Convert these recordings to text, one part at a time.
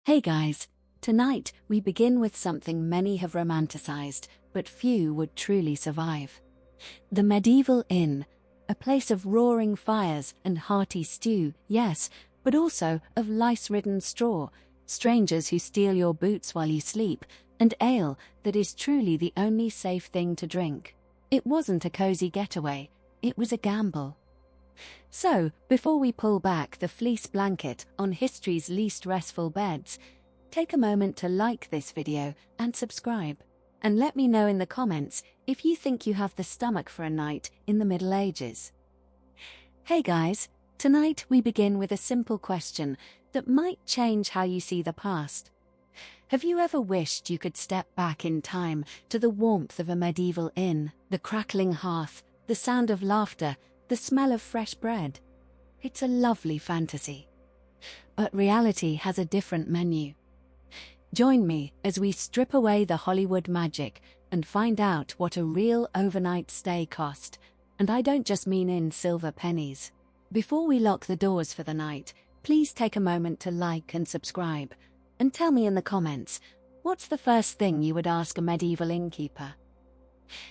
Hey guys, tonight we begin with something many have romanticized, but few would truly survive. The medieval inn, a place of roaring fires and hearty stew, yes, but also of lice-ridden straw, strangers who steal your boots while you sleep, and ale that is truly the only safe thing to drink. It wasn't a cozy getaway, it was a gamble. So, before we pull back the fleece blanket on history's least restful beds, take a moment to like this video and subscribe. And let me know in the comments if you think you have the stomach for a night in the Middle Ages. Hey guys, tonight we begin with a simple question that might change how you see the past. Have you ever wished you could step back in time to the warmth of a medieval inn, the crackling hearth, the sound of laughter, the smell of fresh bread? It's a lovely fantasy. But reality has a different menu. Join me as we strip away the Hollywood magic and find out what a real overnight stay cost. And I don't just mean in silver pennies. Before we lock the doors for the night, please take a moment to like and subscribe. And tell me in the comments, what's the first thing you would ask a medieval innkeeper?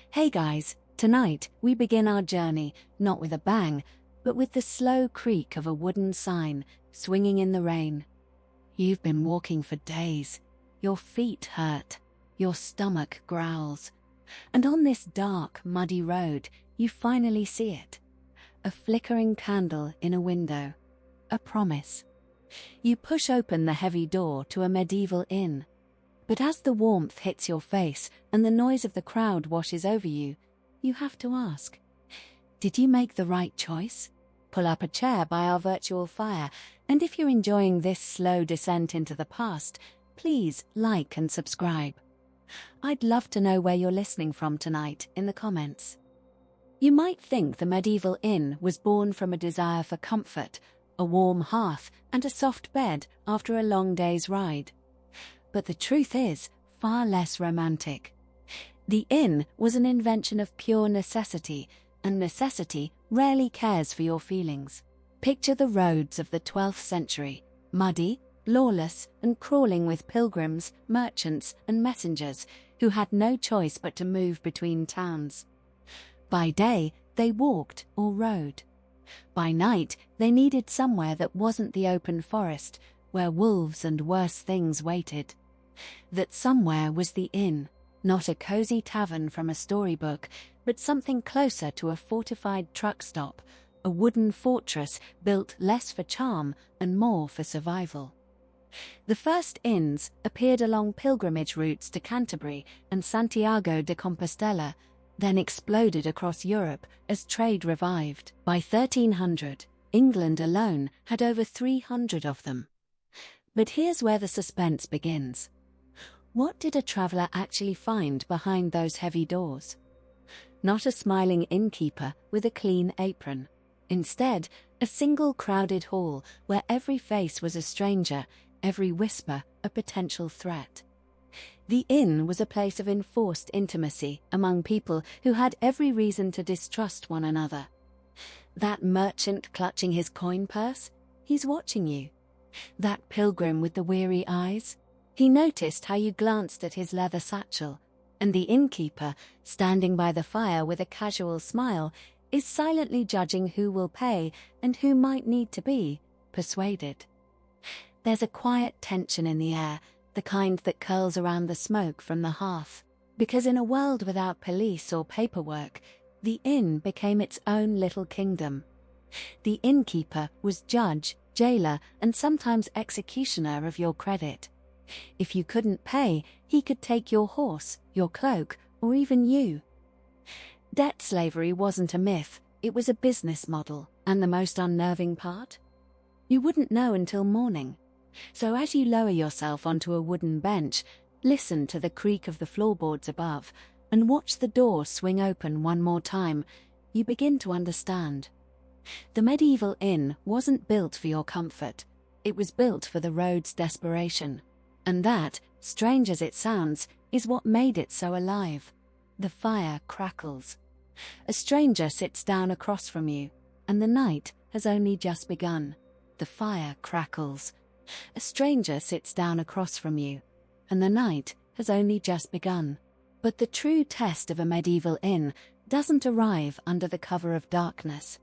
Hey guys, tonight we begin our journey not with a bang, but with the slow creak of a wooden sign swinging in the rain. You've been walking for days. Your feet hurt. Your stomach growls. And on this dark, muddy road, you finally see it. A flickering candle in a window. A promise. You push open the heavy door to a medieval inn. But as the warmth hits your face and the noise of the crowd washes over you, you have to ask, did you make the right choice? Pull up a chair by our virtual fire, and if you're enjoying this slow descent into the past, please like and subscribe. I'd love to know where you're listening from tonight in the comments. You might think the medieval inn was born from a desire for comfort, a warm hearth, and a soft bed after a long day's ride. But the truth is far less romantic. The inn was an invention of pure necessity, and necessity rarely cares for your feelings. Picture the roads of the 12th century, muddy, lawless, and crawling with pilgrims, merchants, and messengers who had no choice but to move between towns. By day, they walked or rode. By night, they needed somewhere that wasn't the open forest, where wolves and worse things waited. That somewhere was the inn. Not a cozy tavern from a storybook, but something closer to a fortified truck stop, a wooden fortress built less for charm and more for survival. The first inns appeared along pilgrimage routes to Canterbury and Santiago de Compostela, then exploded across Europe as trade revived. By 1300, England alone had over 300 of them. But here's where the suspense begins. What did a traveller actually find behind those heavy doors? Not a smiling innkeeper with a clean apron. Instead, a single crowded hall where every face was a stranger, every whisper a potential threat. The inn was a place of enforced intimacy among people who had every reason to distrust one another. That merchant clutching his coin purse? He's watching you. That pilgrim with the weary eyes? He noticed how you glanced at his leather satchel, and the innkeeper, standing by the fire with a casual smile, is silently judging who will pay and who might need to be persuaded. There's a quiet tension in the air, the kind that curls around the smoke from the hearth, because in a world without police or paperwork, the inn became its own little kingdom. The innkeeper was judge, jailer, and sometimes executioner of your credit. If you couldn't pay, he could take your horse, your cloak, or even you. Debt slavery wasn't a myth, it was a business model, and the most unnerving part? You wouldn't know until morning. So as you lower yourself onto a wooden bench, listen to the creak of the floorboards above, and watch the door swing open one more time, you begin to understand. The medieval inn wasn't built for your comfort, it was built for the road's desperation. And that, strange as it sounds, is what made it so alive. The fire crackles. A stranger sits down across from you, and the night has only just begun. The fire crackles. A stranger sits down across from you, and the night has only just begun. But the true test of a medieval inn doesn't arrive under the cover of darkness.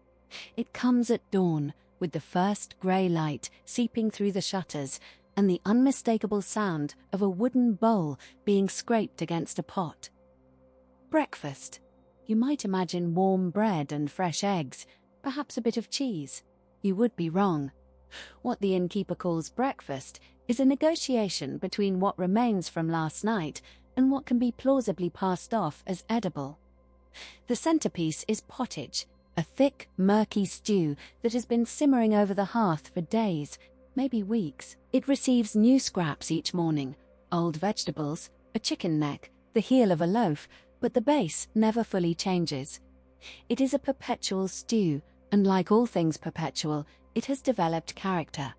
It comes at dawn, with the first grey light seeping through the shutters and the unmistakable sound of a wooden bowl being scraped against a pot. Breakfast. You might imagine warm bread and fresh eggs, perhaps a bit of cheese. You would be wrong. What the innkeeper calls breakfast is a negotiation between what remains from last night and what can be plausibly passed off as edible. The centerpiece is pottage, a thick, murky stew that has been simmering over the hearth for days, maybe weeks. It receives new scraps each morning, old vegetables, a chicken neck, the heel of a loaf, but the base never fully changes. It is a perpetual stew, and like all things perpetual, it has developed character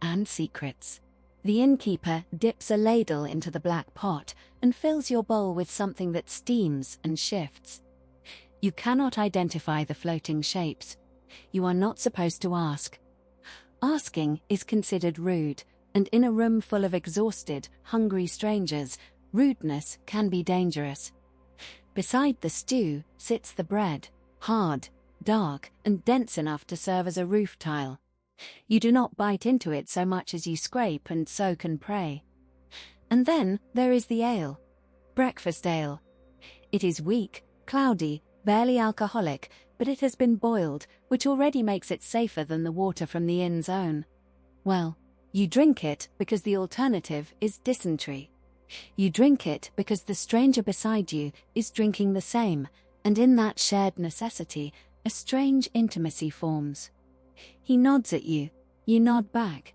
and secrets. The innkeeper dips a ladle into the black pot and fills your bowl with something that steams and shifts. You cannot identify the floating shapes. You are not supposed to ask. Asking is considered rude, and in a room full of exhausted, hungry strangers, rudeness can be dangerous. Beside the stew sits the bread, hard, dark, and dense enough to serve as a roof tile. You do not bite into it so much as you scrape and soak and pray. And then there is the ale. Breakfast ale. It is weak, cloudy, barely alcoholic, but it has been boiled, which already makes it safer than the water from the inn's own. Well, you drink it because the alternative is dysentery. You drink it because the stranger beside you is drinking the same, and in that shared necessity, a strange intimacy forms. He nods at you, you nod back.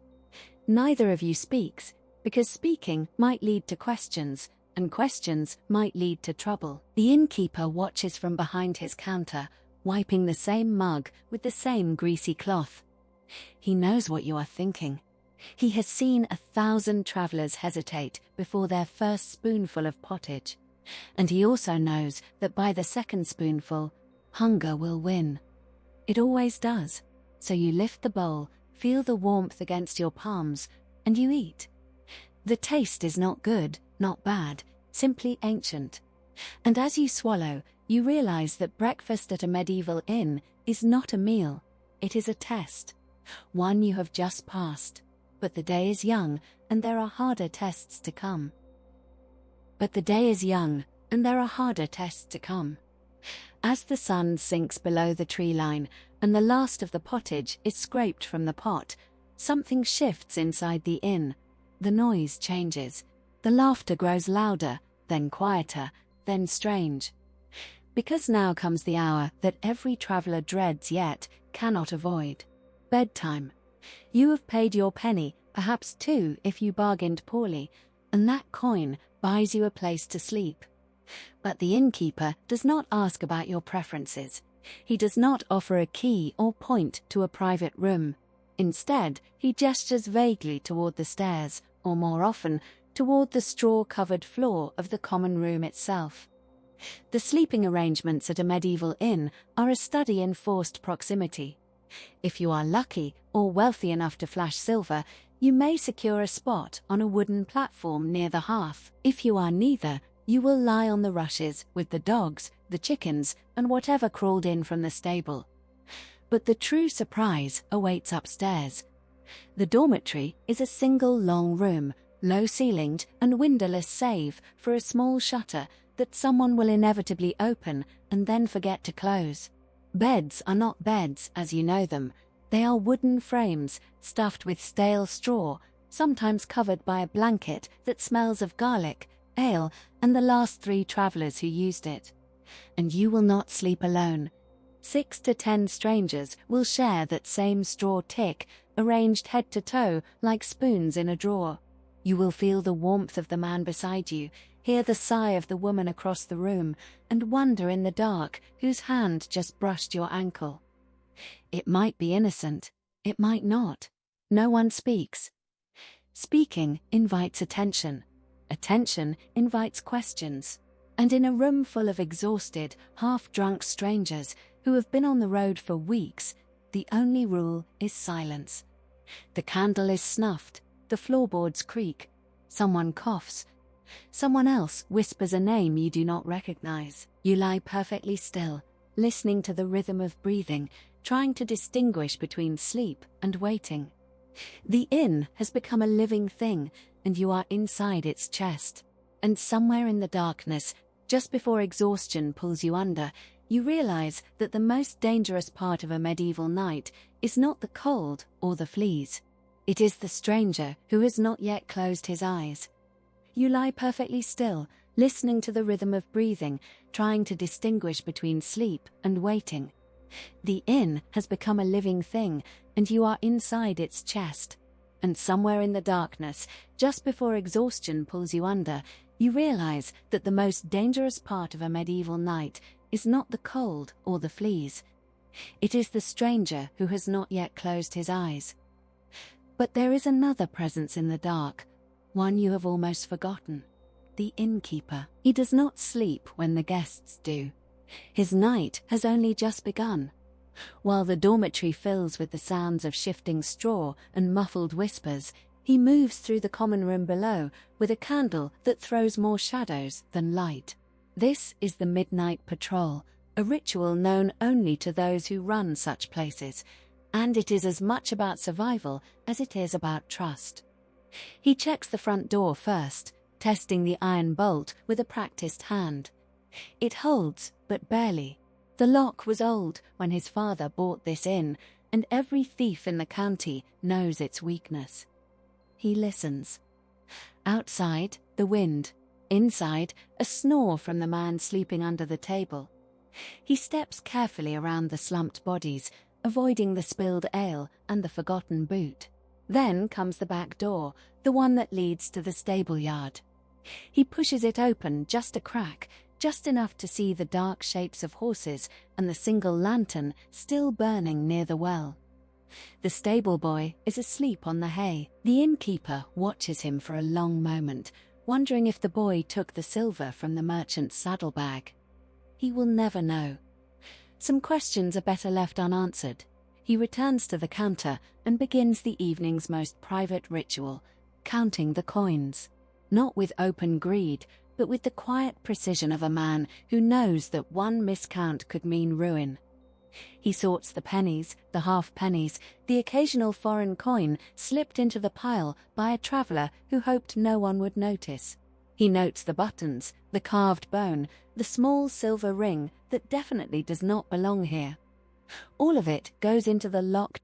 Neither of you speaks, because speaking might lead to questions, and questions might lead to trouble. The innkeeper watches from behind his counter, wiping the same mug with the same greasy cloth. He knows what you are thinking. He has seen 1,000 travelers hesitate before their first spoonful of pottage, and he also knows that by the second spoonful, hunger will win. It always does. So you lift the bowl, feel the warmth against your palms, and you eat. The taste is not good, not bad, simply ancient. And as you swallow, you realize that breakfast at a medieval inn is not a meal, it is a test. One you have just passed. But the day is young, and there are harder tests to come. As the sun sinks below the tree line, and the last of the pottage is scraped from the pot, something shifts inside the inn. The noise changes. The laughter grows louder, then quieter, then strange. Because now comes the hour that every traveler dreads yet cannot avoid. Bedtime. You have paid your penny, perhaps two if you bargained poorly, and that coin buys you a place to sleep. But the innkeeper does not ask about your preferences. He does not offer a key or point to a private room. Instead, he gestures vaguely toward the stairs, or more often, toward the straw-covered floor of the common room itself. The sleeping arrangements at a medieval inn are a study in forced proximity. If you are lucky or wealthy enough to flash silver, you may secure a spot on a wooden platform near the hearth. If you are neither, you will lie on the rushes with the dogs, the chickens, and whatever crawled in from the stable. But the true surprise awaits upstairs. The dormitory is a single long room, low-ceilinged and windowless save for a small shutter that someone will inevitably open and then forget to close. Beds are not beds as you know them. They are wooden frames stuffed with stale straw, sometimes covered by a blanket that smells of garlic, ale, and the last 3 travelers who used it. And you will not sleep alone. 6 to 10 strangers will share that same straw tick, arranged head to toe like spoons in a drawer. You will feel the warmth of the man beside you, hear the sigh of the woman across the room, and wonder in the dark whose hand just brushed your ankle. It might be innocent, it might not. No one speaks. Speaking invites attention. Attention invites questions. And in a room full of exhausted, half-drunk strangers who have been on the road for weeks, the only rule is silence. The candle is snuffed, The floorboards creak. Someone coughs. Someone else whispers a name you do not recognize. You lie perfectly still, listening to the rhythm of breathing, trying to distinguish between sleep and waiting. The inn has become a living thing, and you are inside its chest. And somewhere in the darkness, just before exhaustion pulls you under, you realize that the most dangerous part of a medieval night is not the cold or the fleas. It is the stranger who has not yet closed his eyes. You lie perfectly still, listening to the rhythm of breathing, trying to distinguish between sleep and waiting. The inn has become a living thing, and you are inside its chest. And somewhere in the darkness, just before exhaustion pulls you under, you realize that the most dangerous part of a medieval night is not the cold or the fleas. It is the stranger who has not yet closed his eyes. But there is another presence in the dark, one you have almost forgotten. The innkeeper. He does not sleep when the guests do. His night has only just begun. While the dormitory fills with the sounds of shifting straw and muffled whispers, he moves through the common room below with a candle that throws more shadows than light. This is the midnight patrol, a ritual known only to those who run such places, and it is as much about survival as it is about trust. He checks the front door first, testing the iron bolt with a practiced hand. It holds, but barely. The lock was old when his father bought this inn, and every thief in the county knows its weakness. He listens. Outside, the wind. Inside, a snore from the man sleeping under the table. He steps carefully around the slumped bodies, avoiding the spilled ale and the forgotten boot. Then comes the back door, the one that leads to the stable yard. He pushes it open just a crack, just enough to see the dark shapes of horses and the single lantern still burning near the well. The stable boy is asleep on the hay. The innkeeper watches him for a long moment, wondering if the boy took the silver from the merchant's saddlebag. He will never know. Some questions are better left unanswered. He returns to the counter and begins the evening's most private ritual, counting the coins. Not with open greed, but with the quiet precision of a man who knows that one miscount could mean ruin. He sorts the pennies, the half-pennies, the occasional foreign coin slipped into the pile by a traveller who hoped no one would notice. He notes the buttons, the carved bone, the small silver ring that definitely does not belong here. All of it goes into the locked